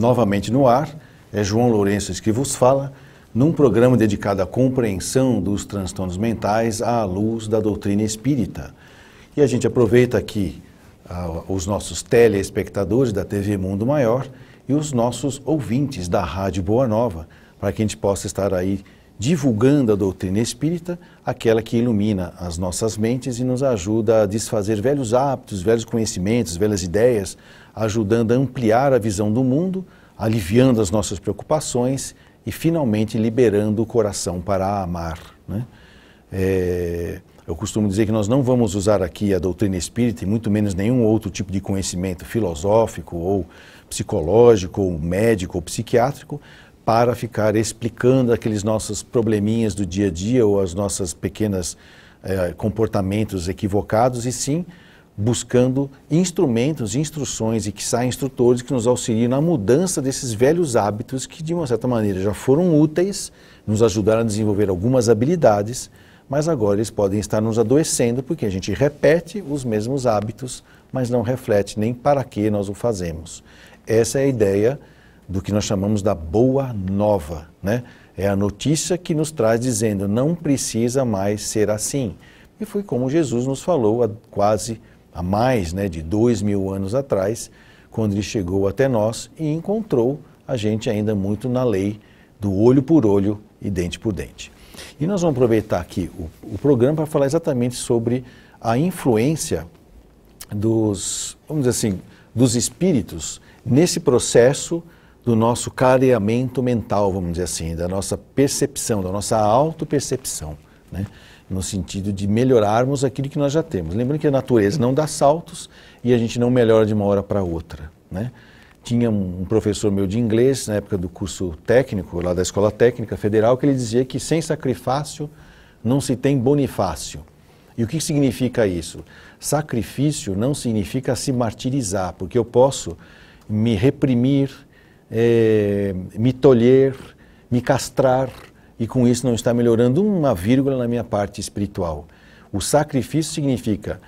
novamente no ar. É João Lourenço que vos fala, num programa dedicado à compreensão dos transtornos mentais à luz da doutrina espírita. E a gente aproveita aqui os nossos telespectadores da TV Mundo Maior e os nossos ouvintes da Rádio Boa Nova, para que a gente possa estar aí divulgando a doutrina espírita, aquela que ilumina as nossas mentes e nos ajuda a desfazer velhos hábitos, velhos conhecimentos, velhas ideias, ajudando a ampliar a visão do mundo, aliviando as nossas preocupações e finalmente liberando o coração para amar, né? Eu costumo dizer que nós não vamos usar aqui a doutrina espírita e muito menos nenhum outro tipo de conhecimento filosófico ou psicológico ou médico ou psiquiátrico para ficar explicando aqueles nossos probleminhas do dia a dia ou as nossas pequenas comportamentos equivocados, e sim buscando instrumentos, instruções e quiçá instrutores que nos auxiliem na mudança desses velhos hábitos que de uma certa maneira já foram úteis, nos ajudaram a desenvolver algumas habilidades, mas agora eles podem estar nos adoecendo porque a gente repete os mesmos hábitos, mas não reflete nem para que nós o fazemos. Essa é a ideia do que nós chamamos da boa nova, né? É a notícia que nos traz dizendo, não precisa mais ser assim. E foi como Jesus nos falou há mais, né, de 2000 anos atrás, quando ele chegou até nós e encontrou a gente ainda muito na lei do olho por olho e dente por dente. E nós vamos aproveitar aqui o programa para falar exatamente sobre a influência dos, vamos dizer assim, dos espíritos nesse processo do nosso clareamento mental, vamos dizer assim, da nossa percepção, da nossa autopercepção, né? No sentido de melhorarmos aquilo que nós já temos. Lembrando que a natureza não dá saltos e a gente não melhora de uma hora para outra, né? Tinha um professor meu de inglês, na época do curso técnico, lá da Escola Técnica Federal, que ele dizia que sem sacrifício não se tem bonifácio. E o que significa isso? Sacrifício não significa se martirizar, porque eu posso me reprimir, me tolher, me castrar, e com isso não está melhorando uma vírgula na minha parte espiritual. O sacrifício significa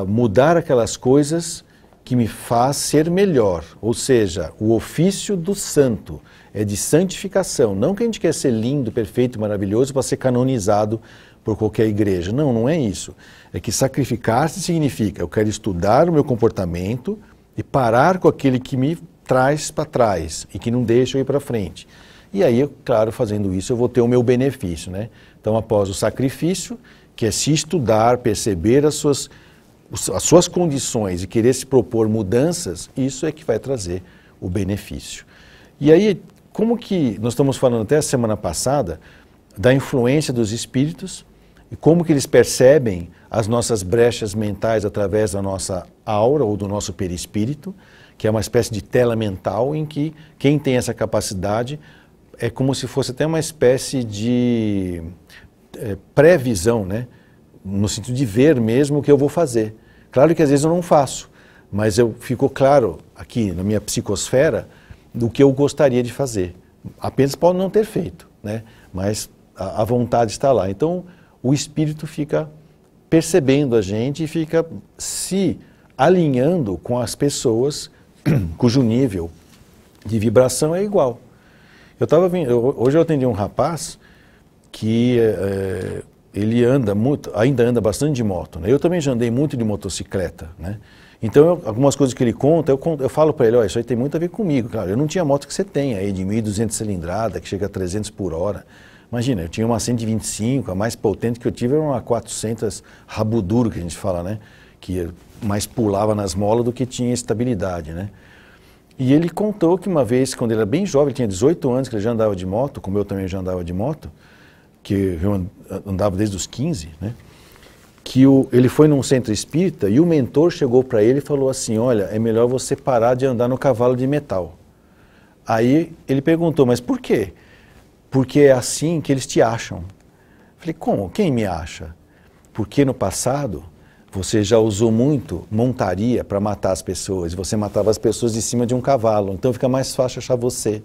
mudar aquelas coisas que me faz ser melhor, ou seja, o ofício do santo é de santificação, não que a gente quer ser lindo, perfeito, maravilhoso para ser canonizado por qualquer igreja, não, não é isso. É que sacrificar-se significa, eu quero estudar o meu comportamento e parar com aquele que me traz para trás e que não deixa eu ir para frente. E aí, claro, fazendo isso eu vou ter o meu benefício, né? Então, após o sacrifício, que é se estudar, perceber as suas condições e querer se propor mudanças, isso é que vai trazer o benefício. E aí, como que nós estamos falando até a semana passada da influência dos espíritos e como que eles percebem as nossas brechas mentais através da nossa aura ou do nosso perispírito, que é uma espécie de tela mental em que quem tem essa capacidade é como se fosse até uma espécie de previsão, né? No sentido de ver mesmo o que eu vou fazer. Claro que às vezes eu não faço, mas ficou claro aqui na minha psicosfera do que eu gostaria de fazer. Apenas pode não ter feito, né? Mas a vontade está lá. Então o espírito fica percebendo a gente e fica se alinhando com as pessoas cujo nível de vibração é igual. Hoje eu atendi um rapaz que ele ainda anda bastante de moto, né? Eu também já andei muito de motocicleta, né? Então, algumas coisas que ele conta, eu falo para ele, olha, isso aí tem muito a ver comigo, cara. Eu não tinha a moto que você tem aí, de 1.200 cilindrada, que chega a 300 por hora. Imagina, eu tinha uma 125, a mais potente que eu tive era uma 400 rabo duro, que a gente fala, né? Que mais pulava nas molas do que tinha estabilidade, né? E ele contou que uma vez, quando ele era bem jovem, ele tinha 18 anos, que ele já andava de moto, como eu também já andava de moto, que eu andava desde os 15, né? Que ele foi num centro espírita e o mentor chegou para ele e falou assim, olha, é melhor você parar de andar no cavalo de metal. Aí ele perguntou, mas por quê? Porque é assim que eles te acham. Falei, como? Quem me acha? Porque no passado você já usou muito montaria para matar as pessoas, e você matava as pessoas de cima de um cavalo, então fica mais fácil achar você.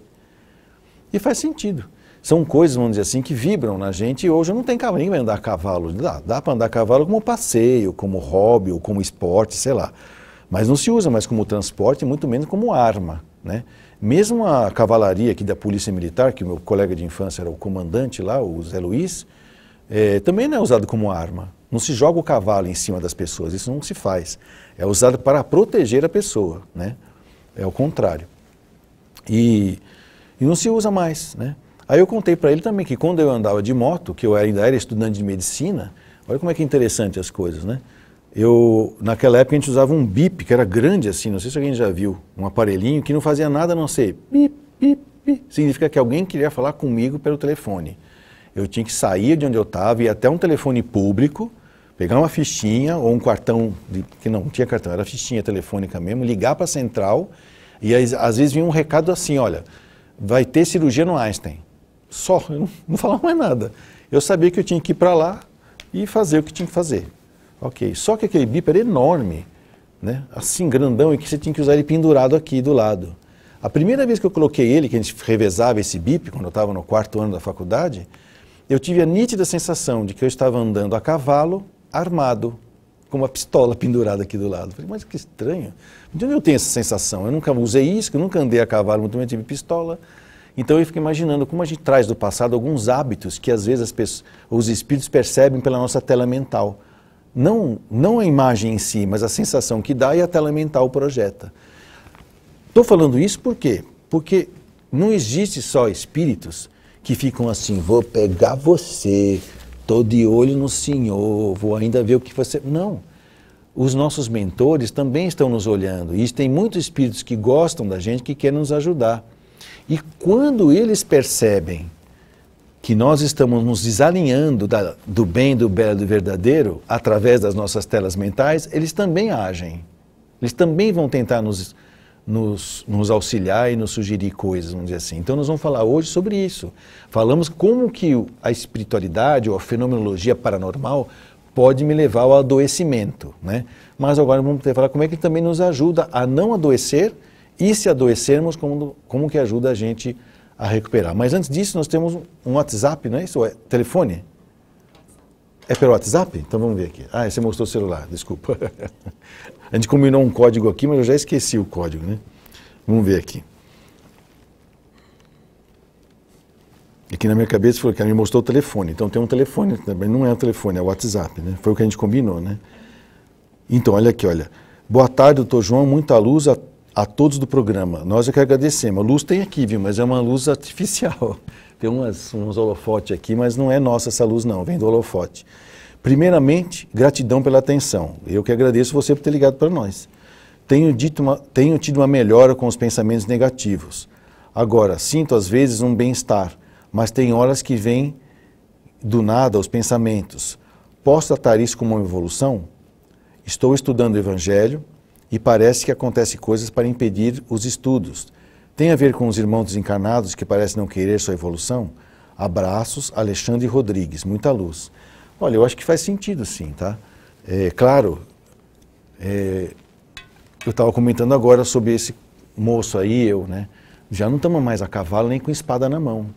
E faz sentido. São coisas, vamos dizer assim, que vibram na gente, e hoje não tem cavalo, ninguém vai andar a cavalo. Dá para andar a cavalo como passeio, como hobby, ou como esporte, sei lá. Mas não se usa mais como transporte, muito menos como arma, né? Mesmo a cavalaria aqui da Polícia Militar, que o meu colega de infância era o comandante lá, o Zé Luiz, também não é usado como arma. Não se joga o cavalo em cima das pessoas, isso não se faz. É usado para proteger a pessoa, né? É o contrário. E não se usa mais, né? Aí eu contei para ele também que quando eu andava de moto, que eu ainda era estudante de medicina, olha como é que é interessante as coisas, né? Naquela época a gente usava um bip, que era grande assim, não sei se alguém já viu, um aparelhinho que não fazia nada a não ser bip, bip, bip. Significa que alguém queria falar comigo pelo telefone. Eu tinha que sair de onde eu estava, ir até um telefone público, pegar uma fichinha ou um cartão, que não tinha cartão, era fichinha telefônica mesmo, ligar para a central e às vezes vinha um recado assim, olha, vai ter cirurgia no Einstein. Só, eu não falava mais nada. Eu sabia que eu tinha que ir para lá e fazer o que tinha que fazer. Ok, só que aquele bip era enorme, né? Assim, grandão, e que você tinha que usar ele pendurado aqui do lado. A primeira vez que eu coloquei ele, que a gente revezava esse bip, quando eu estava no 4º ano da faculdade, eu tive a nítida sensação de que eu estava andando a cavalo, armado, com uma pistola pendurada aqui do lado. Falei, mas que estranho. De onde eu tenho essa sensação? Eu nunca usei isso, eu nunca andei a cavalo, muito menos tive pistola. Então eu fico imaginando como a gente traz do passado alguns hábitos que às vezes os espíritos percebem pela nossa tela mental. Não a imagem em si, mas a sensação que dá e a tela mental projeta. Estou falando isso por quê? Porque não existe só espíritos que ficam assim, vou pegar você, estou de olho no senhor, vou ainda ver o que você... Não. Os nossos mentores também estão nos olhando. E tem muitos espíritos que gostam da gente, que querem nos ajudar. E quando eles percebem que nós estamos nos desalinhando do bem, do belo e do verdadeiro, através das nossas telas mentais, eles também agem. Eles também vão tentar nos auxiliar e nos sugerir coisas, vamos dizer assim. Então nós vamos falar hoje sobre isso. Falamos como que a espiritualidade ou a fenomenologia paranormal pode me levar ao adoecimento, né? Mas agora vamos falar como é que ele também nos ajuda a não adoecer e se adoecermos, como que ajuda a gente a recuperar. Mas antes disso nós temos um WhatsApp, não é isso? É telefone? É pelo WhatsApp? Então vamos ver aqui. Ah, você mostrou o celular, desculpa. A gente combinou um código aqui, mas eu já esqueci o código, né? Vamos ver aqui. Aqui na minha cabeça falou que ela me mostrou o telefone. Então tem um telefone também, não é o telefone, é o WhatsApp, né? Foi o que a gente combinou, né? Então, olha aqui, olha. Boa tarde, doutor João, muita luz a todos do programa. Nós é que agradecemos. A luz tem aqui, viu? Mas é uma luz artificial. Tem uns holofotes aqui, mas não é nossa essa luz não, vem do holofote. Primeiramente, gratidão pela atenção. Eu que agradeço você por ter ligado para nós. Tenho tido uma melhora com os pensamentos negativos. Agora, sinto às vezes um bem-estar, mas tem horas que vêm do nada os pensamentos. Posso tratar isso como uma evolução? Estou estudando o Evangelho e parece que acontecem coisas para impedir os estudos. Tem a ver com os irmãos desencarnados que parecem não querer sua evolução? Abraços, Alexandre Rodrigues, muita luz. Olha, eu acho que faz sentido sim, tá? Claro, eu estava comentando agora sobre esse moço aí, né? Já não estamos mais a cavalo nem com espada na mão,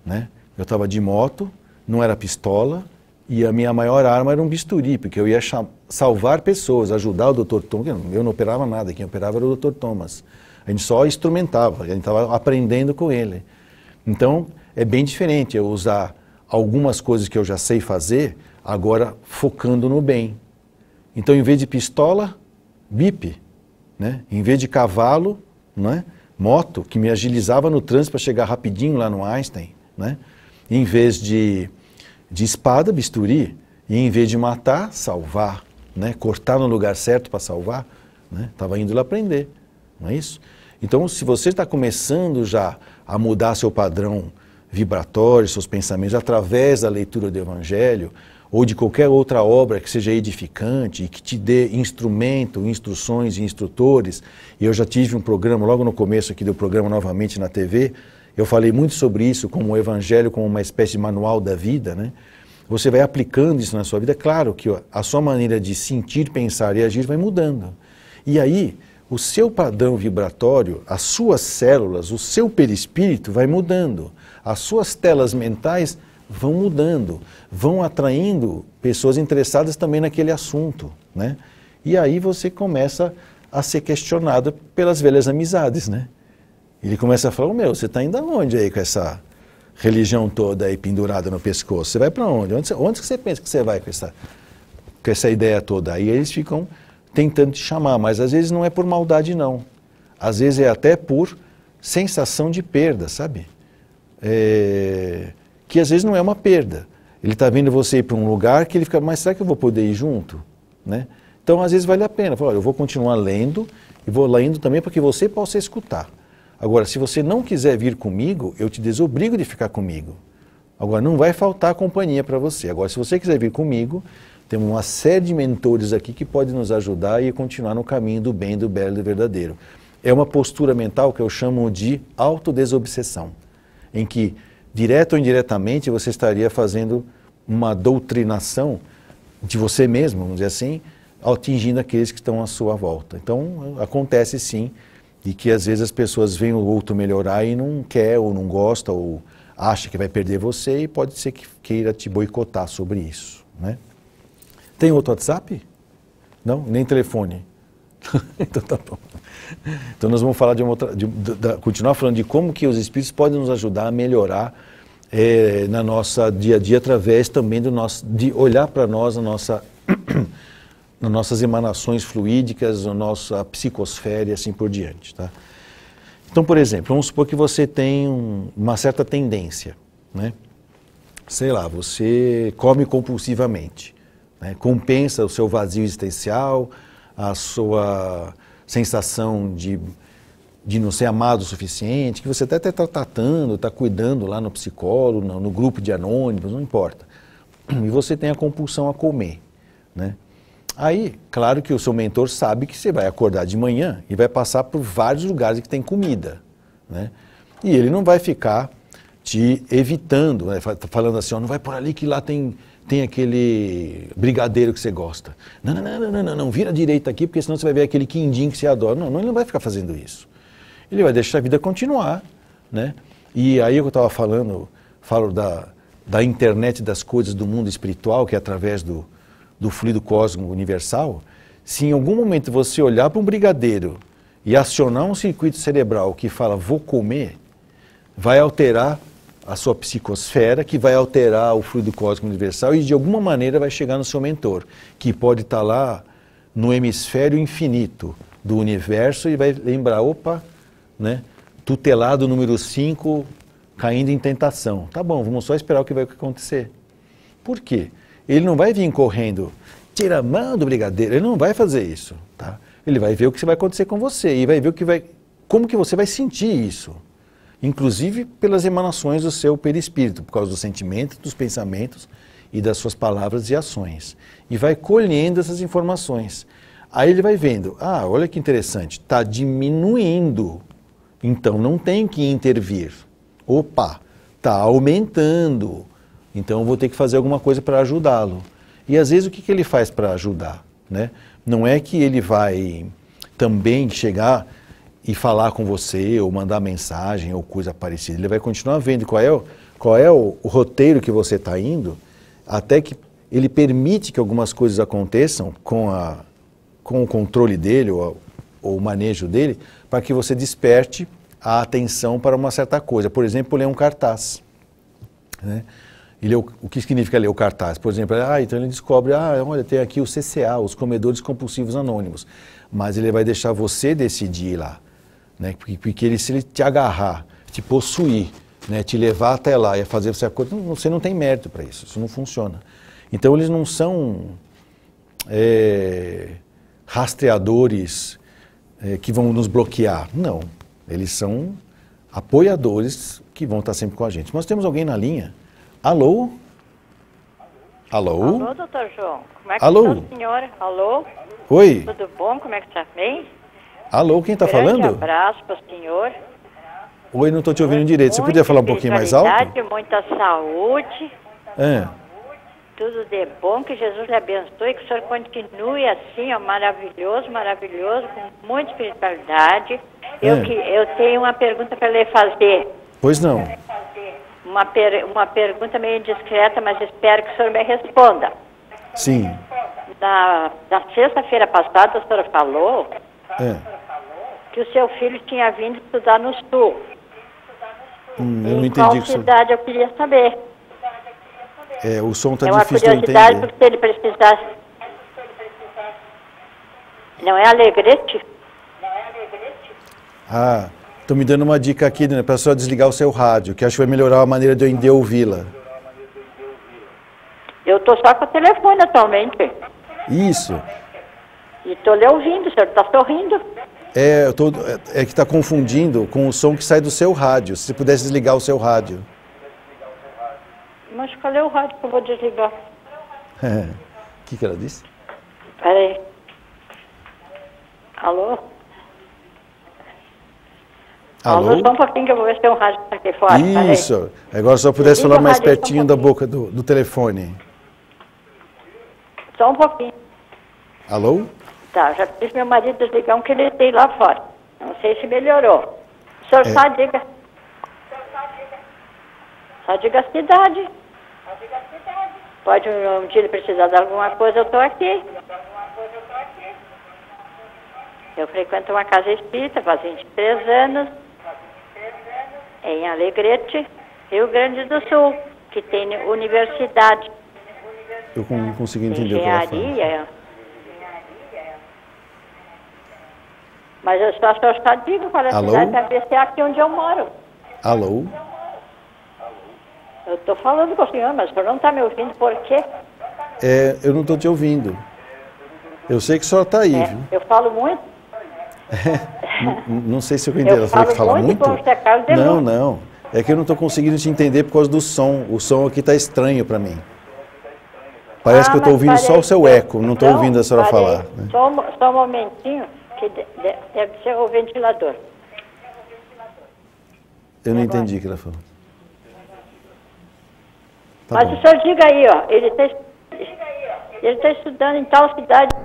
né? Eu estava de moto, não era pistola, e a minha maior arma era um bisturi, porque eu ia salvar pessoas, ajudar o Dr. Thomas. Eu não operava nada, quem operava era o Dr. Thomas. A gente só instrumentava, a gente estava aprendendo com ele. Então, é bem diferente eu usar algumas coisas que eu já sei fazer, agora focando no bem. Então, em vez de pistola, bip, né? Em vez de cavalo, né? Moto, que me agilizava no trânsito para chegar rapidinho lá no Einstein, né? Em vez de espada, bisturi, e em vez de matar, salvar, né? Cortar no lugar certo para salvar, né? Estava indo lá aprender, não é isso? Então, se você está começando já a mudar seu padrão vibratório, seus pensamentos, através da leitura do Evangelho, ou de qualquer outra obra que seja edificante e que te dê instrumento, instruções e instrutores, e eu já tive um programa, logo no começo aqui do programa novamente na TV, eu falei muito sobre isso, como o Evangelho, como uma espécie de manual da vida, né? Você vai aplicando isso na sua vida, claro que a sua maneira de sentir, pensar e agir vai mudando. E aí, o seu padrão vibratório, as suas células, o seu perispírito vai mudando. As suas telas mentais vão mudando, vão atraindo pessoas interessadas também naquele assunto, né? E aí você começa a ser questionado pelas velhas amizades, né? Ele começa a falar, meu, você está indo aonde aí com essa religião toda aí pendurada no pescoço? Você vai para onde? Onde que você pensa que você vai com essa ideia toda? Aí eles ficam tentando te chamar, mas às vezes não é por maldade não. Às vezes é até por sensação de perda, sabe? Que às vezes não é uma perda. Ele está vendo você ir para um lugar que ele fica, mas será que eu vou poder ir junto? Né? Então às vezes vale a pena. Fala, olha, eu vou continuar lendo e vou lendo também para que você possa escutar. Agora, se você não quiser vir comigo, eu te desobrigo de ficar comigo. Agora, não vai faltar companhia para você. Agora, se você quiser vir comigo, temos uma série de mentores aqui que podem nos ajudar e continuar no caminho do bem, do belo e do verdadeiro. É uma postura mental que eu chamo de autodesobsessão, em que, direto ou indiretamente, você estaria fazendo uma doutrinação de você mesmo, vamos dizer assim, atingindo aqueles que estão à sua volta. Então, acontece sim, e que às vezes as pessoas veem o outro melhorar e não quer, ou não gosta, ou acha que vai perder você e pode ser que queira te boicotar sobre isso, né? Tem outro WhatsApp? Não? Nem telefone? Então tá bom. Então nós vamos falar continuar falando de como que os espíritos podem nos ajudar a melhorar na nossa dia a dia através também de olhar para nós nas nossas emanações fluídicas, na nossa psicosfera e assim por diante, tá? Então, por exemplo, vamos supor que você tem uma certa tendência, né? Sei lá, você come compulsivamente, né? Compensa o seu vazio existencial, a sua sensação de não ser amado o suficiente, que você até está tratando, está cuidando lá no psicólogo, no grupo de anônimos, não importa. E você tem a compulsão a comer, né? Aí, claro que o seu mentor sabe que você vai acordar de manhã e vai passar por vários lugares que tem comida, né? E ele não vai ficar te evitando, né? Falando assim, ó, não vai por ali que lá tem aquele brigadeiro que você gosta. Não, vira à direita aqui, porque senão você vai ver aquele quindim que você adora. Não, ele não vai ficar fazendo isso. Ele vai deixar a vida continuar, né? E aí eu estava falo da internet das coisas do mundo espiritual, que é através do fluido cósmico universal. Se em algum momento você olhar para um brigadeiro e acionar um circuito cerebral que fala, vou comer, vai alterar a sua psicosfera, que vai alterar o fluido cósmico universal e de alguma maneira vai chegar no seu mentor, que pode estar lá no hemisfério infinito do universo e vai lembrar, opa, né, tutelado número 5 caindo em tentação. Tá bom, vamos só esperar o que vai acontecer. Por quê? Ele não vai vir correndo, tira a mão do brigadeiro, ele não vai fazer isso, tá? Ele vai ver o que vai acontecer com você e vai ver como que você vai sentir isso. Inclusive pelas emanações do seu perispírito, por causa dos sentimentos, dos pensamentos e das suas palavras e ações. E vai colhendo essas informações. Aí ele vai vendo, olha que interessante, está diminuindo, então não tem que intervir. Opa, está aumentando, então eu vou ter que fazer alguma coisa para ajudá-lo. E às vezes o que ele faz para ajudar, né? Não é que ele vai também chegar e falar com você, ou mandar mensagem, ou coisa parecida. Ele vai continuar vendo qual é o roteiro que você está indo, até que ele permite que algumas coisas aconteçam com o controle dele, ou o manejo dele, para que você desperte a atenção para uma certa coisa. Por exemplo, ler um cartaz, né? O que significa ler o cartaz? Por exemplo, então ele descobre, olha, tem aqui o CCA, os Comedores Compulsivos Anônimos. Mas ele vai deixar você decidir lá, né? Porque se ele te agarrar, te possuir, né? Te levar até lá e fazer você coisa, você não tem mérito para isso não funciona. Então eles não são rastreadores que vão nos bloquear, não. Eles são apoiadores que vão estar sempre com a gente. Nós temos alguém na linha. Alô? Alô? Alô, doutor João. Como é que Alô? está, senhora? Alô? Oi? Tudo bom? Como é que está? Bem? Alô, quem está falando? Um abraço para o senhor. Oi, não estou te ouvindo direito. Você podia falar um pouquinho mais alto? Muita saúde. É. Tudo de bom, que Jesus lhe abençoe, que o senhor continue assim, ó, maravilhoso, maravilhoso, com muita espiritualidade. Eu tenho uma pergunta para lhe fazer. Pois não. Uma pergunta meio indiscreta, mas espero que o senhor me responda. Sim. Na sexta-feira passada, o senhor falou que o seu filho tinha vindo estudar no Sul. Eu não Em entendi. qual cidade eu queria saber. O som está É uma difícil de eu curiosidade, entender. porque se ele precisasse... Não é Alegrete? Ah, estão me dando uma dica aqui, né, para só desligar o seu rádio, que acho que vai melhorar a maneira de eu ainda ouvi-la. Eu estou só com o telefone atualmente. Isso. E estou lhe ouvindo, o senhor está sorrindo. É que está confundindo com o som que sai do seu rádio. Se você pudesse desligar o seu rádio. Mas qual é o rádio que eu vou desligar? O que ela disse? Peraí. Alô? Alô? Alô, só um pouquinho que eu vou ver se tem um rádio aqui fora. Isso. Agora só pudesse Desliga falar o mais rádio, pertinho só um da boca do telefone. Só um pouquinho. Alô? Tá, já disse meu marido desligar um que ele tem lá fora. Não sei se melhorou. O senhor só diga. Só diga a cidade. Pode um dia ele precisar de alguma coisa, eu estou aqui. Eu frequento uma casa espírita faz 23 anos, em Alegrete, Rio Grande do Sul, que tem universidade. Eu não consegui entender o que ela falou. Engenharia. Mas eu só digo qual é a Alô? cidade para ver se é aqui onde eu moro. Alô? Eu estou falando com o senhor, mas o senhor não está me ouvindo por quê? Eu não estou te ouvindo. Eu sei que a senhora está aí, viu? Eu falo muito. Não sei se eu entendi. Ela falou que fala muito? Não. É que eu não estou conseguindo te entender por causa do som. O som aqui está estranho para mim. Parece que eu estou ouvindo só o seu eco, não estou ouvindo a senhora falar. Né? Só um momentinho, que deve ser o ventilador. Eu não entendi o que ela falou. Tá Mas bom. o senhor diga aí, ó, ele está estudando em tal cidade.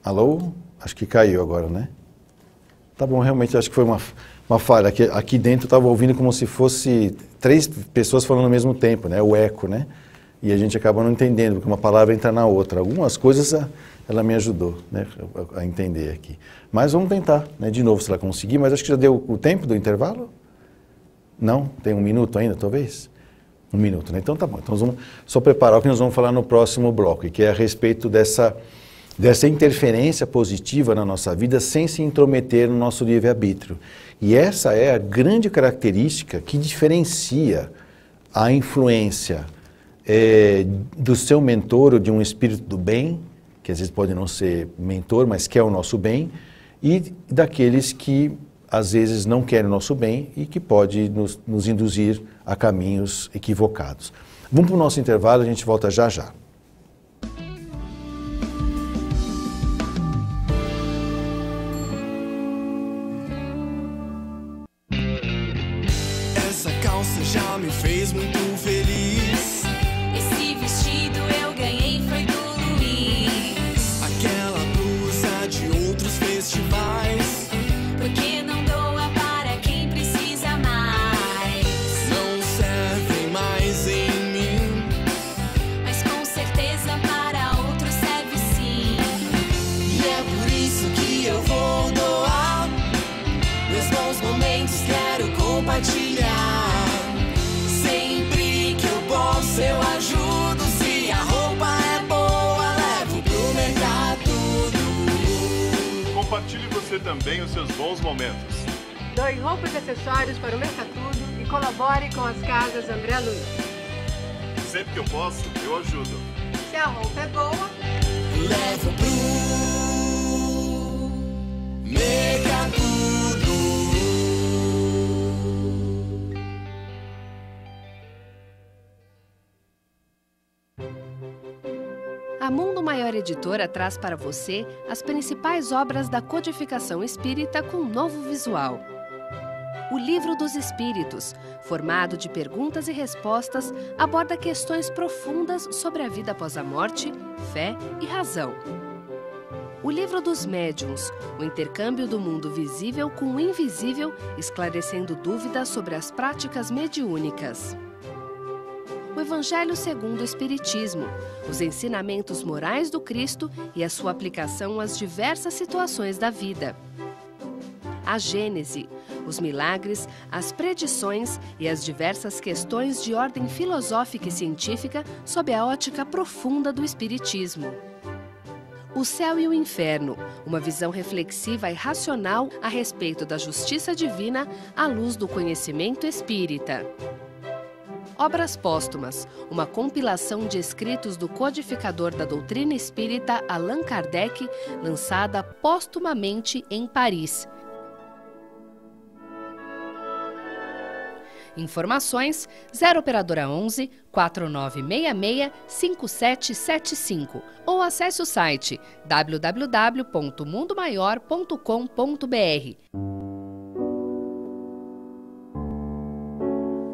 Alô? Acho que caiu agora, né? Tá bom, realmente acho que foi uma falha. Aqui dentro eu estava ouvindo como se fosse 3 pessoas falando ao mesmo tempo, né? O eco, né? E a gente acaba não entendendo, porque uma palavra entra na outra. Algumas coisas ela me ajudou, né, a entender aqui. Mas vamos tentar, né, de novo, se ela conseguir. Mas acho que já deu o tempo do intervalo? Não? Tem 1 minuto ainda, talvez? 1 minuto, né? Então tá bom. Então vamos só preparar o que nós vamos falar no próximo bloco, que é a respeito dessa interferência positiva na nossa vida sem se intrometer no nosso livre-arbítrio. E essa é a grande característica que diferencia a influência do seu mentor ou de um espírito do bem, que às vezes pode não ser mentor, mas quer o nosso bem, e daqueles que às vezes não querem o nosso bem e que pode nos induzir a caminhos equivocados. Vamos para o nosso intervalo, a gente volta já já. Essa calça já me fez muito feliz. Esse vestido eu ganhei foi do Luiz. Aquela blusa de outros festivais. Porque não doa para quem precisa mais. Não servem mais em mim. Mas com certeza para outros serve sim. E é por isso que eu vou doar. Meus bons momentos quero compartilhar. Sempre que eu posso eu ajudo. Se a roupa é boa, levo pro mercado. Compartilhe você também os seus bons momentos. Doe roupas e acessórios para o Mercatudo e colabore com as casas André Luiz. Sempre que eu posso, eu ajudo. Se a roupa é boa, Levo pro mercado. A Mundo Maior Editora traz para você as principais obras da codificação espírita com um novo visual. O Livro dos Espíritos, formado de perguntas e respostas, aborda questões profundas sobre a vida após a morte, fé e razão. O Livro dos Médiuns, o intercâmbio do mundo visível com o invisível, esclarecendo dúvidas sobre as práticas mediúnicas. O Evangelho segundo o Espiritismo, os ensinamentos morais do Cristo e a sua aplicação às diversas situações da vida. a Gênese, os milagres, as predições e as diversas questões de ordem filosófica e científica sob a ótica profunda do Espiritismo. O Céu e o Inferno, uma visão reflexiva e racional a respeito da justiça divina à luz do conhecimento espírita. Obras Póstumas, uma compilação de escritos do codificador da doutrina espírita Allan Kardec, lançada póstumamente em Paris. Informações 0 operadora 11 4966 5775 ou acesse o site www.mundomaior.com.br.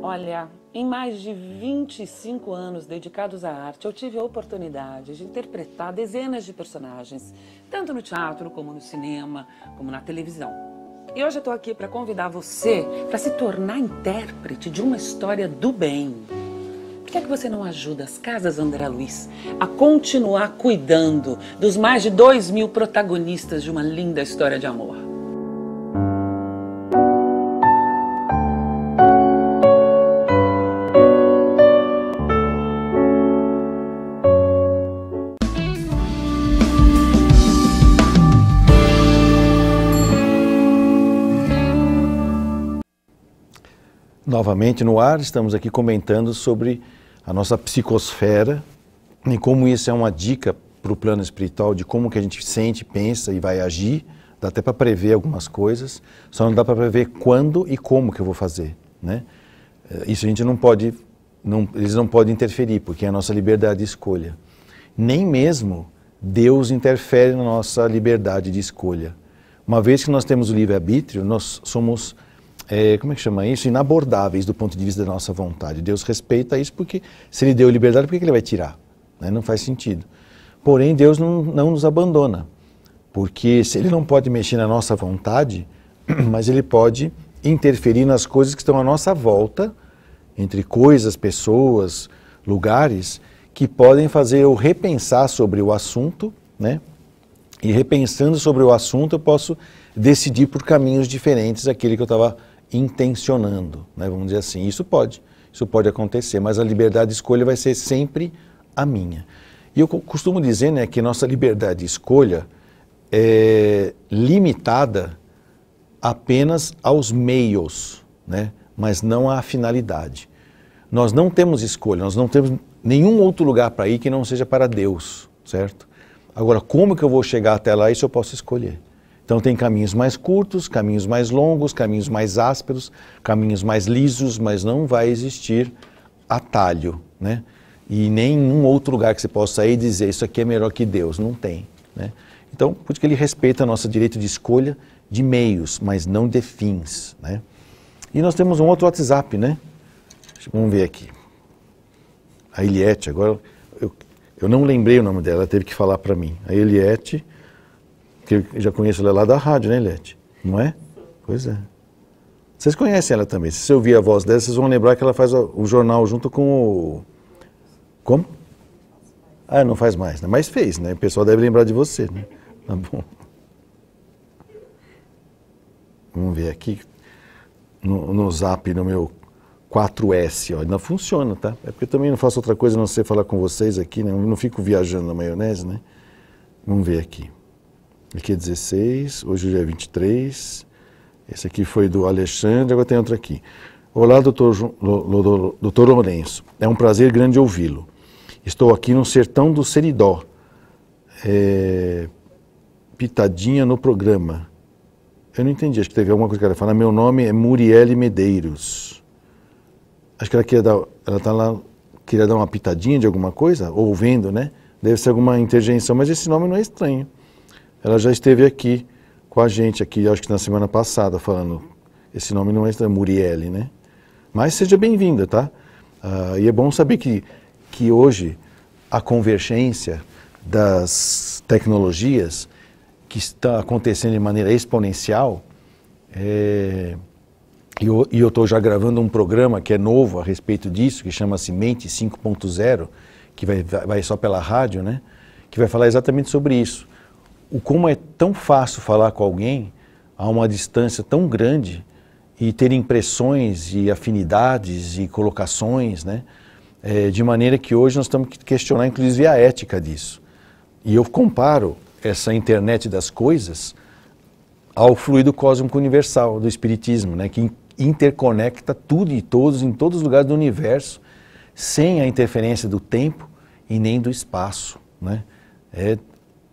Olha, em mais de 25 anos dedicados à arte, eu tive a oportunidade de interpretar dezenas de personagens, tanto no teatro, como no cinema, como na televisão. E hoje eu estou aqui para convidar você para se tornar intérprete de uma história do bem. Por que é que você não ajuda as Casas André Luiz a continuar cuidando dos mais de 2.000 protagonistas de uma linda história de amor? Novamente no ar, estamos aqui comentando sobre a nossa psicosfera e como isso é uma dica para o plano espiritual de como que a gente sente, pensa e vai agir. Dá até para prever algumas coisas, só não dá para prever quando e como que eu vou fazer, né? Isso a gente não pode, eles não podem interferir, porque é a nossa liberdade de escolha. Nem mesmo Deus interfere na nossa liberdade de escolha. Uma vez que nós temos o livre-arbítrio, nós somos... como é que chama isso? Inabordáveis do ponto de vista da nossa vontade. Deus respeita isso porque se Ele deu liberdade, por que Ele vai tirar? Né? Não faz sentido. Porém, Deus não nos abandona, porque se Ele não pode mexer na nossa vontade, mas Ele pode interferir nas coisas que estão à nossa volta, entre coisas, pessoas, lugares, que podem fazer eu repensar sobre o assunto, né? E repensando sobre o assunto eu posso decidir por caminhos diferentes daquele que eu estava intencionando, né? Vamos dizer assim. Isso pode acontecer, mas a liberdade de escolha vai ser sempre a minha. E eu costumo dizer, né, que nossa liberdade de escolha é limitada apenas aos meios, né, mas não à finalidade. Nós não temos escolha, nós não temos nenhum outro lugar para ir que não seja para Deus, certo? Agora, como que eu vou chegar até lá, isso eu posso escolher. Então tem caminhos mais curtos, caminhos mais longos, caminhos mais ásperos, caminhos mais lisos, mas não vai existir atalho, né? E nenhum outro lugar que você possa ir e dizer isso aqui é melhor que Deus, não tem, né? Então, por isso que Ele respeita nosso direito de escolha de meios, mas não de fins, né? E nós temos um outro WhatsApp, né? Vamos ver aqui. A Eliette, agora eu não lembrei o nome dela, ela teve que falar para mim. A Eliette, que eu já conheço ela lá da rádio, né, Eliette? Não é? Pois é. Vocês conhecem ela também. Se você ouvir a voz dela, vocês vão lembrar que ela faz o jornal junto com o... Como? Ah, não faz mais, né? Mas fez, né? O pessoal deve lembrar de você, né? Tá bom. Vamos ver aqui no Zap, no meu 4S, ó, ainda funciona, tá? É porque eu também não faço outra coisa a não ser falar com vocês aqui, né? Eu não fico viajando na maionese, né? Vamos ver aqui. Aqui é 16, hoje é 23. Esse aqui foi do Alexandre, agora tem outro aqui. Olá, doutor Lourenço. É um prazer grande ouvi-lo. Estou aqui no sertão do Seridó. Pitadinha no programa. Eu não entendi, acho que teve alguma coisa que ela fala. Meu nome é Muriele Medeiros. Acho que ela queria dar uma pitadinha de alguma coisa, ouvindo, né? Deve ser alguma interjeição, mas esse nome não é estranho. Ela já esteve aqui com a gente, aqui, acho que na semana passada, falando, esse nome não é estranho, Muriele, né? Mas seja bem-vinda, tá? E é bom saber que hoje a convergência das tecnologias que está acontecendo de maneira exponencial, e eu estou já gravando um programa que é novo a respeito disso, que chama-se Mente 5.0, que vai só pela rádio, né? Que vai falar exatamente sobre isso. Como é tão fácil falar com alguém a uma distância tão grande e ter impressões e afinidades e colocações, né? De maneira que hoje nós temos que questionar inclusive a ética disso. E eu comparo essa internet das coisas ao fluido cósmico universal do Espiritismo, né? Que interconecta tudo e todos em todos os lugares do universo, sem a interferência do tempo e nem do espaço, né?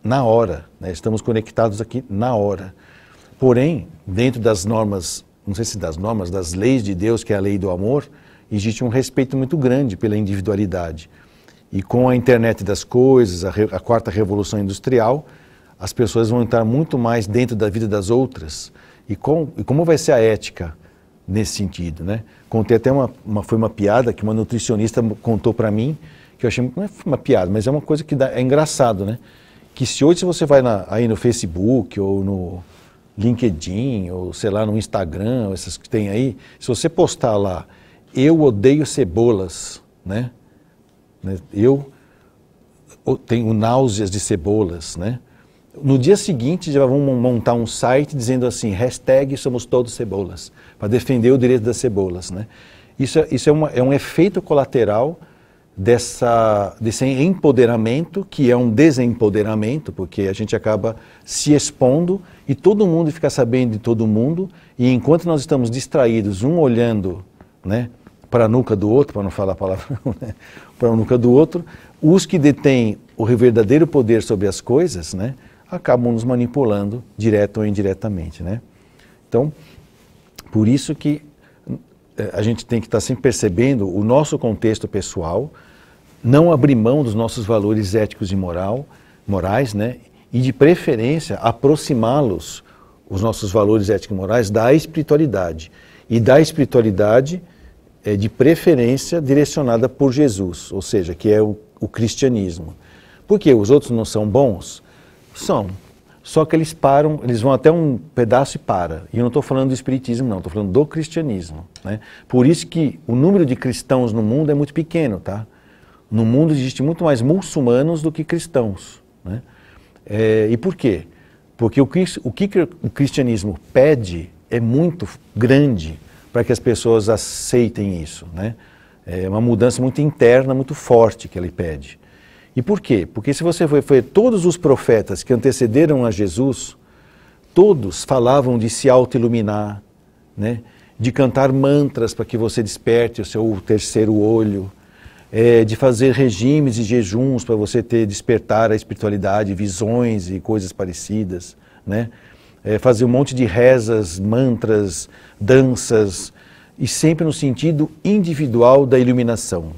Na hora, né? Estamos conectados aqui na hora. Porém, dentro das normas, não sei se das normas, das leis de Deus, que é a lei do amor, existe um respeito muito grande pela individualidade. E com a internet das coisas, a quarta revolução industrial, as pessoas vão entrar muito mais dentro da vida das outras. E como vai ser a ética nesse sentido, né? Contei até foi uma piada que uma nutricionista contou para mim, que eu achei, não é uma piada, mas é uma coisa que é engraçado, né? Que se hoje você vai aí no Facebook ou no LinkedIn ou sei lá no Instagram, essas que tem aí, se você postar lá, eu odeio cebolas, né? Eu tenho náuseas de cebolas, né? No dia seguinte já vão montar um site dizendo assim, #somos todos cebolas, para defender o direito das cebolas, né? Isso é um efeito colateral desse empoderamento, que é um desempoderamento, porque a gente acaba se expondo e todo mundo fica sabendo de todo mundo, e enquanto nós estamos distraídos, um olhando, né, para a nuca do outro, para não falar a palavra, né, para a nuca do outro, os que detêm o verdadeiro poder sobre as coisas, né, acabam nos manipulando, direto ou indiretamente, né? Então, por isso que a gente tem que estar sempre percebendo o nosso contexto pessoal, não abrir mão dos nossos valores éticos e morais, né? E de preferência aproximá-los, os nossos valores éticos e morais, da espiritualidade. E da espiritualidade, de preferência, direcionada por Jesus, ou seja, que é o cristianismo. Por quê? Os outros não são bons? São. Só que eles param, eles vão até um pedaço e param. E eu não estou falando do espiritismo, não, estou falando do cristianismo, né? Por isso que o número de cristãos no mundo é muito pequeno, tá? No mundo existe muito mais muçulmanos do que cristãos, né? E por quê? Porque o que o cristianismo pede é muito grande para que as pessoas aceitem isso, né? É uma mudança muito interna, muito forte que ele pede. E por quê? Porque se você for ver todos os profetas que antecederam a Jesus, todos falavam de se auto-iluminar, né? De cantar mantras para que você desperte o seu terceiro olho, de fazer regimes e jejuns para você despertar a espiritualidade, visões e coisas parecidas, né? Fazer um monte de rezas, mantras, danças, e sempre no sentido individual da iluminação.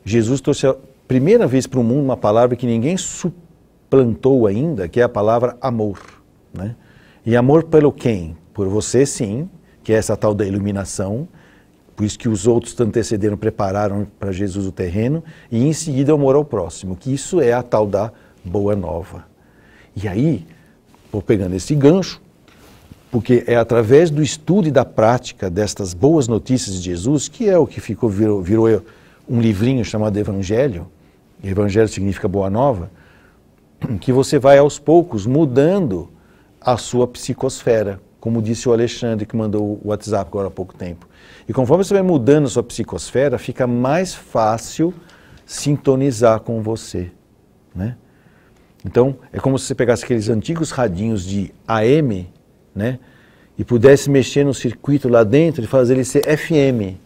Jesus trouxe a primeira vez para o mundo uma palavra que ninguém suplantou ainda, que é a palavra amor, né? E amor pelo quem? Por você, sim, que é essa tal da iluminação, por isso que os outros que antecederam prepararam para Jesus o terreno, e em seguida o amor ao próximo, que isso é a tal da boa nova. E aí, vou pegando esse gancho, porque é através do estudo e da prática destas boas notícias de Jesus, que é o que virou um livrinho chamado Evangelho, Evangelho significa boa nova, que você vai aos poucos mudando a sua psicosfera, como disse o Alexandre que mandou o WhatsApp agora há pouco tempo. E conforme você vai mudando a sua psicosfera, fica mais fácil sintonizar com você, né? Então, é como se você pegasse aqueles antigos radinhos de AM, né? E pudesse mexer no circuito lá dentro e fazer ele ser FM.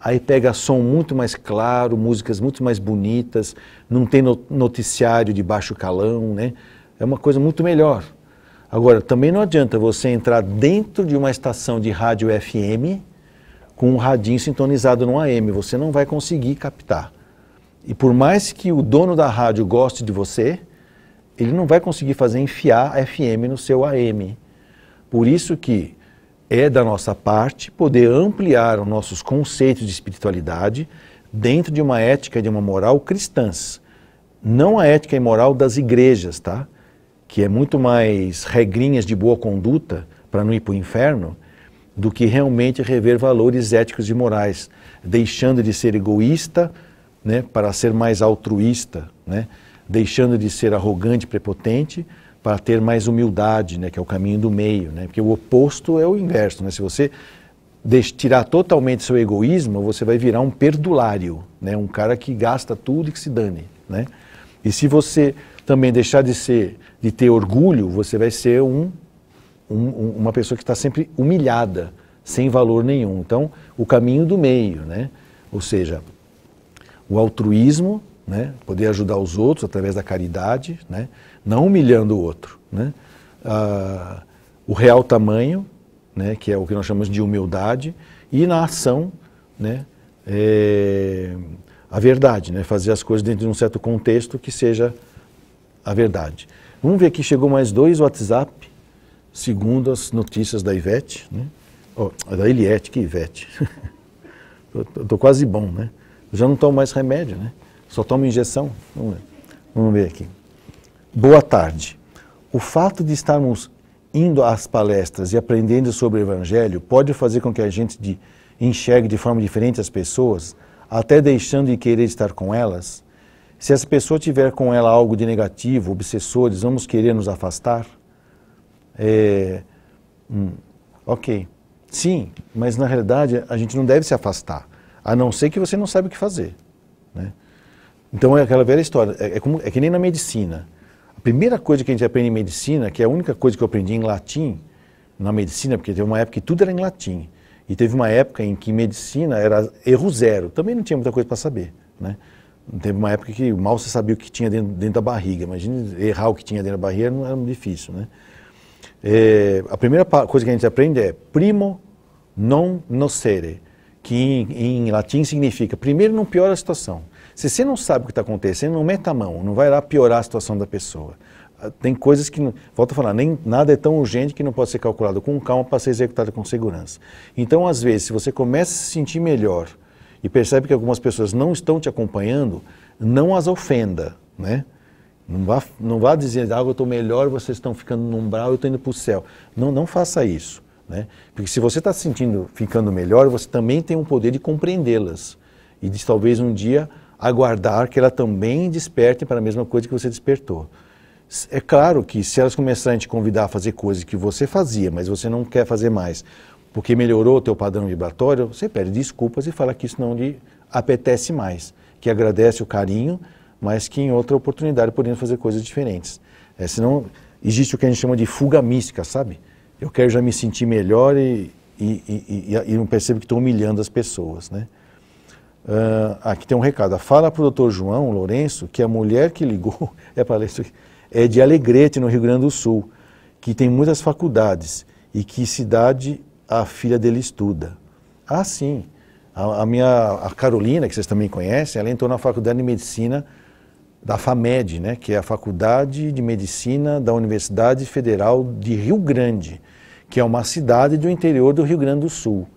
Aí pega som muito mais claro, músicas muito mais bonitas, não tem noticiário de baixo calão, né? É uma coisa muito melhor. Agora, também não adianta você entrar dentro de uma estação de rádio FM com um radinho sintonizado no AM, você não vai conseguir captar. E por mais que o dono da rádio goste de você, ele não vai conseguir fazer enfiar a FM no seu AM. Por isso que é da nossa parte poder ampliar os nossos conceitos de espiritualidade dentro de uma ética e de uma moral cristãs. Não a ética e moral das igrejas, tá? Que é muito mais regrinhas de boa conduta para não ir para o inferno, do que realmente rever valores éticos e morais, deixando de ser egoísta, né, para ser mais altruísta, né? Deixando de ser arrogante e prepotente, para ter mais humildade, né, que é o caminho do meio, né, porque o oposto é o inverso, né, se você tirar totalmente seu egoísmo, você vai virar um perdulário, né, um cara que gasta tudo e que se dane, né, e se você também deixar de ter orgulho, você vai ser uma pessoa que está sempre humilhada, sem valor nenhum. Então, o caminho do meio, né, ou seja, o altruísmo, né, poder ajudar os outros através da caridade, né, não humilhando o outro, né, o real tamanho, né, que é o que nós chamamos de humildade, e na ação, né, a verdade, né, fazer as coisas dentro de um certo contexto que seja a verdade. Vamos ver aqui, chegou mais 2 WhatsApp, segundo as notícias da Ivete, né, da Eliette, que Ivete, estou quase bom, né, eu já não tomo mais remédio, né, só tomo injeção. Vamos ver aqui. Boa tarde. O fato de estarmos indo às palestras e aprendendo sobre o Evangelho pode fazer com que a gente enxergue de forma diferente as pessoas, até deixando de querer estar com elas? Se essa pessoa tiver com ela algo de negativo, obsessores, vamos querer nos afastar? Ok. Sim, mas na realidade a gente não deve se afastar, a não ser que você não saiba o que fazer, né? Então é aquela velha história, é que nem na medicina. A primeira coisa que a gente aprende em medicina, que é a única coisa que eu aprendi em latim, na medicina, porque teve uma época que tudo era em latim, e teve uma época em que medicina era erro zero, também não tinha muita coisa para saber, né? Teve uma época que mal você sabia o que tinha dentro da barriga, imagina errar o que tinha dentro da barriga, não era muito difícil, né? A primeira coisa que a gente aprende é primo non nocere, que em latim significa primeiro não piora a situação. Se você não sabe o que está acontecendo, não meta a mão, não vai lá piorar a situação da pessoa. Tem coisas que, volto a falar, nada é tão urgente que não pode ser calculado com calma para ser executado com segurança. Então, às vezes, se você começa a se sentir melhor e percebe que algumas pessoas não estão te acompanhando, não as ofenda, né? Não vá dizer, eu estou melhor, vocês estão ficando no umbral, eu estou indo para o céu. Não faça isso, né? Porque se você está se sentindo ficando melhor, você também tem um poder de compreendê-las e de talvez um dia aguardar que ela também desperte para a mesma coisa que você despertou. É claro que se elas começarem a te convidar a fazer coisas que você fazia, mas você não quer fazer mais, porque melhorou o teu padrão vibratório, você pede desculpas e fala que isso não lhe apetece mais, que agradece o carinho, mas que em outra oportunidade poderiam fazer coisas diferentes. Senão existe o que a gente chama de fuga mística, sabe? Eu quero já me sentir melhor e não percebo que estou humilhando as pessoas, né? Aqui tem um recado. Fala para o Dr. João Lourenço que a mulher que ligou é de Alegrete, no Rio Grande do Sul, que tem muitas faculdades e que cidade a filha dele estuda. Ah, sim. A Carolina, que vocês também conhecem, ela entrou na Faculdade de Medicina da FAMED, né, que é a Faculdade de Medicina da Universidade Federal de Rio Grande, que é uma cidade do interior do Rio Grande do Sul.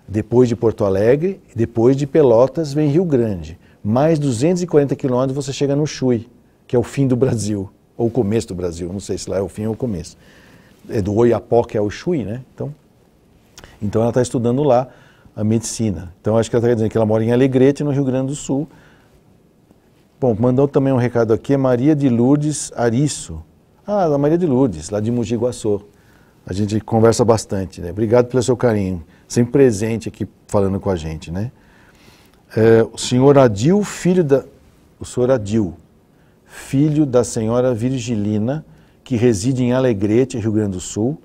Depois de Porto Alegre, depois de Pelotas, vem Rio Grande. Mais 240 quilômetros você chega no Chuy, que é o fim do Brasil, ou o começo do Brasil, não sei se lá é o fim ou o começo. É do Oiapoque, que é o Chuy, né? Então ela está estudando lá a medicina. Então acho que ela está dizendo que ela mora em Alegrete, no Rio Grande do Sul. Bom, mandou também um recado aqui, Maria de Lourdes Ariço. Ah, da Maria de Lourdes, lá de Mogi Guaçu. A gente conversa bastante, né? Obrigado pelo seu carinho, sempre presente aqui falando com a gente, né? O senhor Adil, filho da senhora Virgilina, que reside em Alegrete, Rio Grande do Sul,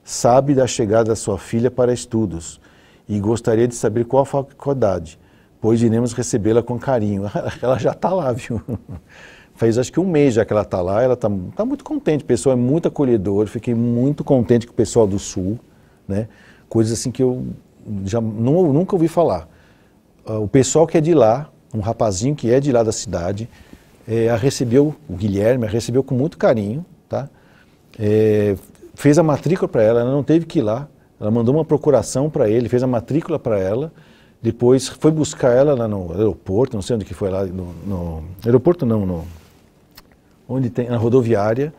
sabe da chegada da sua filha para estudos e gostaria de saber qual a faculdade, pois iremos recebê-la com carinho. Ela já está lá, viu? Faz acho que um mês já que ela está lá, ela está muito contente, o pessoal é muito acolhedor, fiquei muito contente com o pessoal do Sul, né? Coisas assim que eu nunca ouvi falar. O pessoal que é de lá, um rapazinho que é de lá da cidade, a recebeu, o Guilherme, a recebeu com muito carinho, tá? Fez a matrícula para ela não teve que ir lá, ela mandou uma procuração para ele, fez a matrícula para ela, depois foi buscar ela lá no aeroporto, não sei onde que foi lá, no aeroporto não, onde tem, na rodoviária.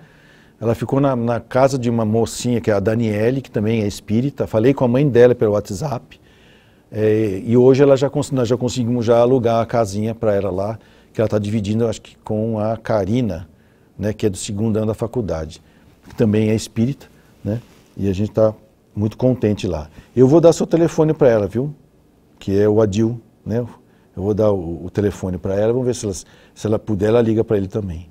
Ela ficou na casa de uma mocinha, que é a Daniele, que também é espírita. Falei com a mãe dela pelo WhatsApp. E hoje nós já conseguimos já alugar a casinha para ela lá, que ela está dividindo, acho que com a Karina, né, que é do segundo ano da faculdade. que também é espírita, né? E a gente está muito contente lá. Eu vou dar seu telefone para ela, viu? Que é o Adil, né? Eu vou dar o telefone para ela, vamos ver se ela puder, ela liga para ele também.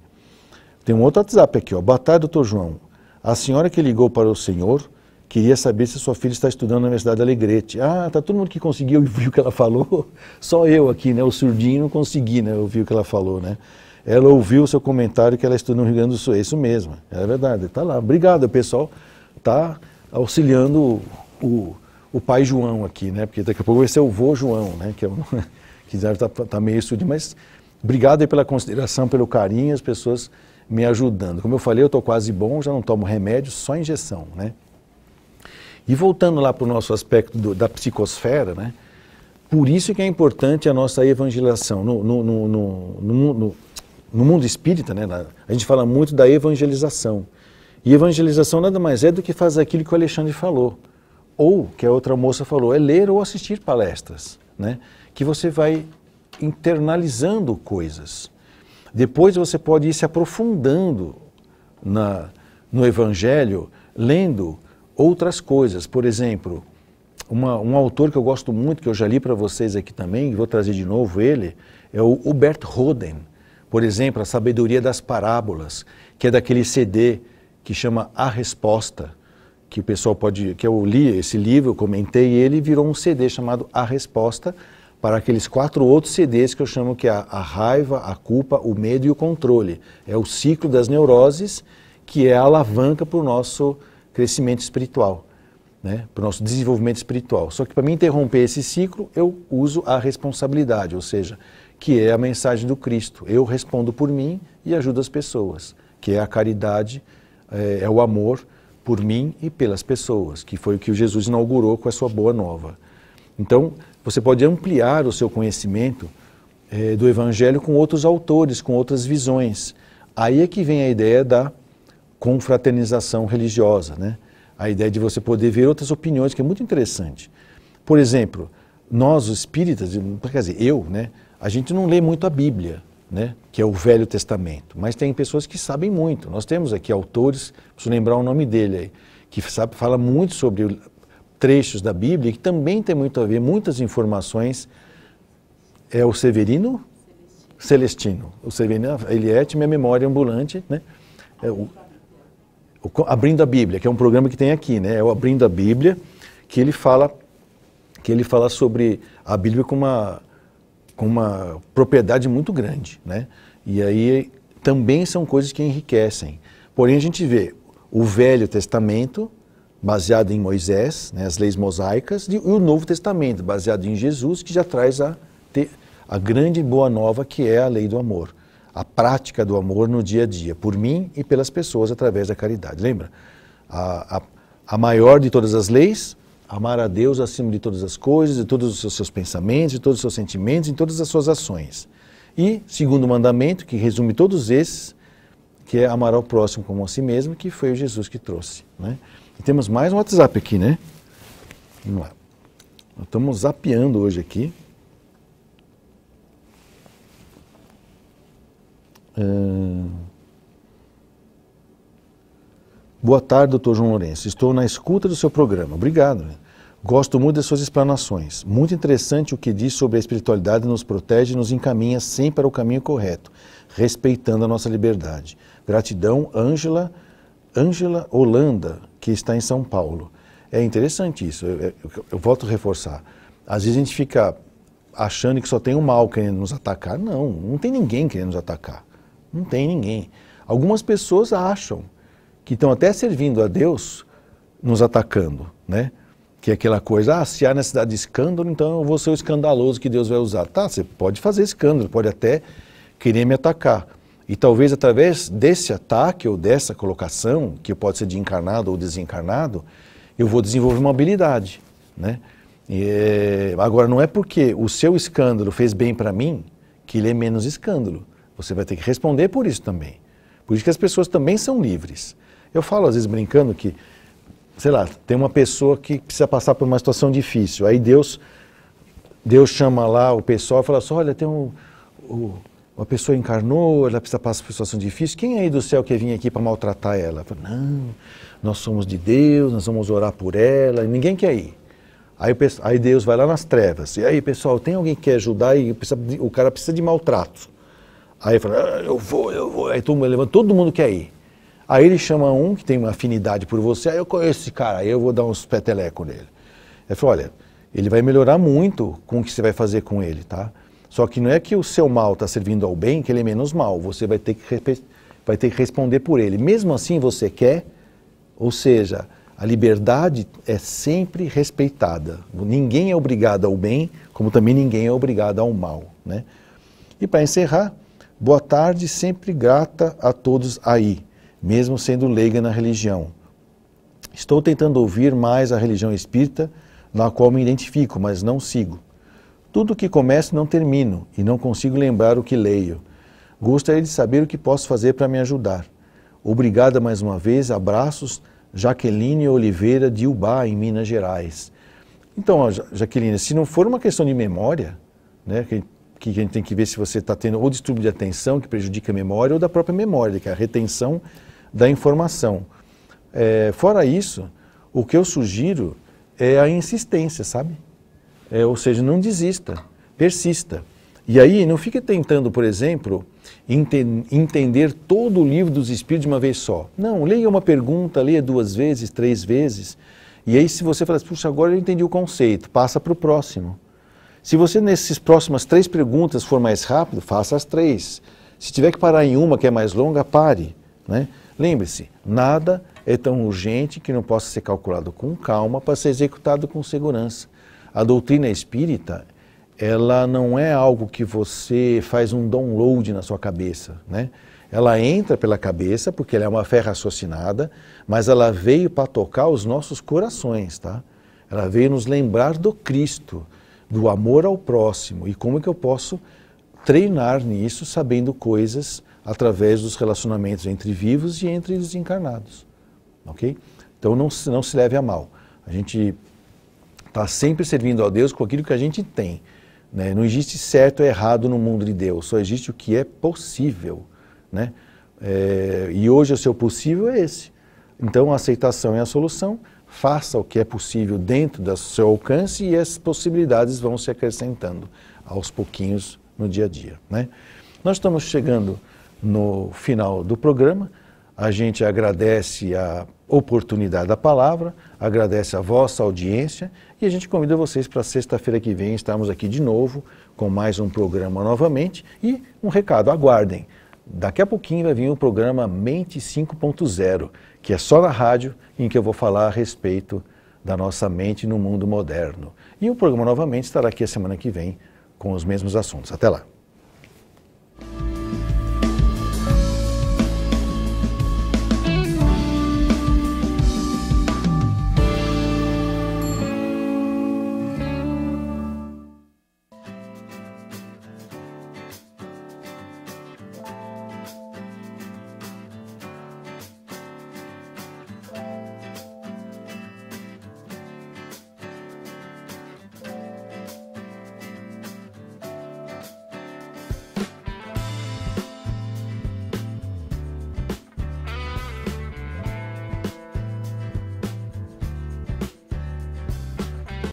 Tem um outro WhatsApp aqui, ó. Boa tarde, doutor João. A senhora que ligou para o senhor queria saber se sua filha está estudando na Universidade de Alegrete. Ah, tá todo mundo que conseguiu ouvir o que ela falou. Só eu aqui, né? O surdinho não consegui, né? Ouvir o que ela falou, né? Ela ouviu o seu comentário que ela estuda no Rio Grande do Sul. É isso mesmo, é verdade. Tá lá. Obrigado, o pessoal tá auxiliando o pai João aqui, né? Porque daqui a pouco vai ser o vô João, né? Que deve tá meio estudioso, mas obrigado aí pela consideração, pelo carinho, as pessoas me ajudando. Como eu falei, eu estou quase bom, já não tomo remédio, só injeção, né? E voltando lá para o nosso aspecto da psicosfera, né? Por isso que é importante a nossa evangelização. No mundo espírita, né? A gente fala muito da evangelização. E evangelização nada mais é do que fazer aquilo que o Alexandre falou. Ou, que a outra moça falou, é ler ou assistir palestras, né? Que você vai internalizando coisas. Depois você pode ir se aprofundando no Evangelho, lendo outras coisas. Por exemplo, um autor que eu gosto muito, que eu já li para vocês aqui também, e vou trazer de novo ele, é o Hubert Roden. Por exemplo, A Sabedoria das Parábolas, que é daquele CD que chama A Resposta, que o pessoal que eu li esse livro, eu comentei ele, e virou um CD chamado A Resposta, para aqueles 4 outros CDs que eu chamo que é a raiva, a culpa, o medo e o controle. É o ciclo das neuroses, que é a alavanca para o nosso crescimento espiritual, né? Para o nosso desenvolvimento espiritual. Só que para mim interromper esse ciclo, eu uso a responsabilidade, ou seja, que é a mensagem do Cristo. Eu respondo por mim e ajudo as pessoas, que é a caridade, é o amor por mim e pelas pessoas, que foi o que Jesus inaugurou com a sua boa nova. Então, você pode ampliar o seu conhecimento do Evangelho com outros autores, com outras visões. Aí é que vem a ideia da confraternização religiosa, né? A ideia de você poder ver outras opiniões, que é muito interessante. Por exemplo, nós, os espíritas, quer dizer, eu, né? A gente não lê muito a Bíblia, né? Que é o Velho Testamento, mas tem pessoas que sabem muito. Nós temos aqui autores, preciso lembrar o nome dele aí, que fala muito sobre trechos da Bíblia, que também tem muito a ver, muitas informações. É o Severino Celestino. O Severino Eliette, minha memória ambulante, né? É Abrindo a Bíblia, que é um programa que tem aqui, né? É o Abrindo a Bíblia, que ele fala sobre a Bíblia com uma propriedade muito grande, né? E aí também são coisas que enriquecem. Porém, a gente vê o Velho Testamento, baseado em Moisés, né, as leis mosaicas, e o Novo Testamento, baseado em Jesus, que já traz a grande boa nova, que é a lei do amor. A prática do amor no dia a dia, por mim e pelas pessoas, através da caridade. Lembra? A maior de todas as leis, amar a Deus acima de todas as coisas, de todos os seus pensamentos, de todos os seus sentimentos, em todas as suas ações. E, segundo mandamento, que resume todos esses, que é amar ao próximo como a si mesmo, que foi o Jesus que trouxe, né? E temos mais um WhatsApp aqui, né? Vamos lá. Nós estamos zapeando hoje aqui. Boa tarde, doutor João Lourenço. Estou na escuta do seu programa. Obrigado. Gosto muito das suas explanações. Muito interessante o que diz sobre a espiritualidade, nos protege e nos encaminha sempre para o caminho correto, respeitando a nossa liberdade. Gratidão, Ângela Holanda, que está em São Paulo. É interessante isso, eu volto a reforçar. Às vezes a gente fica achando que só tem o mal querendo nos atacar. Não tem ninguém querendo nos atacar. Não tem ninguém. Algumas pessoas acham que estão até servindo a Deus nos atacando, né? Que é aquela coisa, se há necessidade de escândalo, então eu vou ser o escandaloso que Deus vai usar. Tá, você pode fazer escândalo, pode até querer me atacar. E talvez através desse ataque ou dessa colocação, que pode ser de encarnado ou desencarnado, eu vou desenvolver uma habilidade, né? Agora, não é porque o seu escândalo fez bem para mim que ele é menos escândalo. Você vai ter que responder por isso também. Por isso que as pessoas também são livres. Eu falo às vezes brincando que, sei lá, tem uma pessoa que precisa passar por uma situação difícil. Aí Deus chama lá o pessoal e fala assim, olha, tem o a pessoa encarnou, ela precisa passar por situação difícil, quem aí do céu quer vir aqui para maltratar ela? Falo, não, nós somos de Deus, nós vamos orar por ela, e ninguém quer ir. Aí Deus vai lá nas trevas, e aí pessoal, tem alguém que quer ajudar e o cara precisa de maltrato. Aí fala, eu vou, aí todo mundo quer ir. Aí ele chama um que tem uma afinidade por você, aí eu conheço esse cara, aí eu vou dar uns petelecos nele. Ele falou, olha, ele vai melhorar muito com o que você vai fazer com ele, tá? Só que não é que o seu mal está servindo ao bem, que ele é menos mal. Você vai ter que responder por ele. Mesmo assim você quer, ou seja, a liberdade é sempre respeitada. Ninguém é obrigado ao bem, como também ninguém é obrigado ao mal, né? E para encerrar, boa tarde, sempre grata a todos aí, mesmo sendo leiga na religião. Estou tentando ouvir mais a religião espírita, na qual me identifico, mas não sigo. Tudo que começo não termino e não consigo lembrar o que leio. Gostaria de saber o que posso fazer para me ajudar. Obrigada mais uma vez, abraços, Jaqueline Oliveira de Ubá, em Minas Gerais. Então, Jaqueline, se não for uma questão de memória, né, que a gente tem que ver se você está tendo ou distúrbio de atenção, que prejudica a memória, ou da própria memória, que é a retenção da informação. Fora isso, o que eu sugiro é a insistência, sabe? Ou seja, não desista, persista. E aí, não fique tentando, por exemplo, entender todo o livro dos Espíritos de uma vez só. Não, leia uma pergunta, leia 2 vezes, 3 vezes. E aí, se você falar assim, puxa, agora eu entendi o conceito, passa para o próximo. Se você, nessas próximas 3 perguntas, for mais rápido, faça as 3. Se tiver que parar em uma que é mais longa, pare, né? Lembre-se, nada é tão urgente que não possa ser calculado com calma para ser executado com segurança. A doutrina espírita, ela não é algo que você faz um download na sua cabeça, né? Ela entra pela cabeça, porque ela é uma fé raciocinada, mas ela veio para tocar os nossos corações, tá? Ela veio nos lembrar do Cristo, do amor ao próximo, e como é que eu posso treinar nisso, sabendo coisas através dos relacionamentos entre vivos e entre os encarnados, ok? Então não se leve a mal. A gente está sempre servindo a Deus com aquilo que a gente tem, né? Não existe certo ou errado no mundo de Deus, só existe o que é possível, né? E hoje o seu possível é esse. Então a aceitação é a solução, faça o que é possível dentro do seu alcance e as possibilidades vão se acrescentando aos pouquinhos no dia a dia, né? Nós estamos chegando no final do programa, a gente agradece a oportunidade da palavra, agradece a vossa audiência e a gente convida vocês para sexta-feira que vem estarmos aqui de novo com mais um programa novamente e um recado, aguardem, daqui a pouquinho vai vir o programa Mente 5.0, que é só na rádio em que eu vou falar a respeito da nossa mente no mundo moderno. E o programa novamente estará aqui a semana que vem com os mesmos assuntos. Até lá!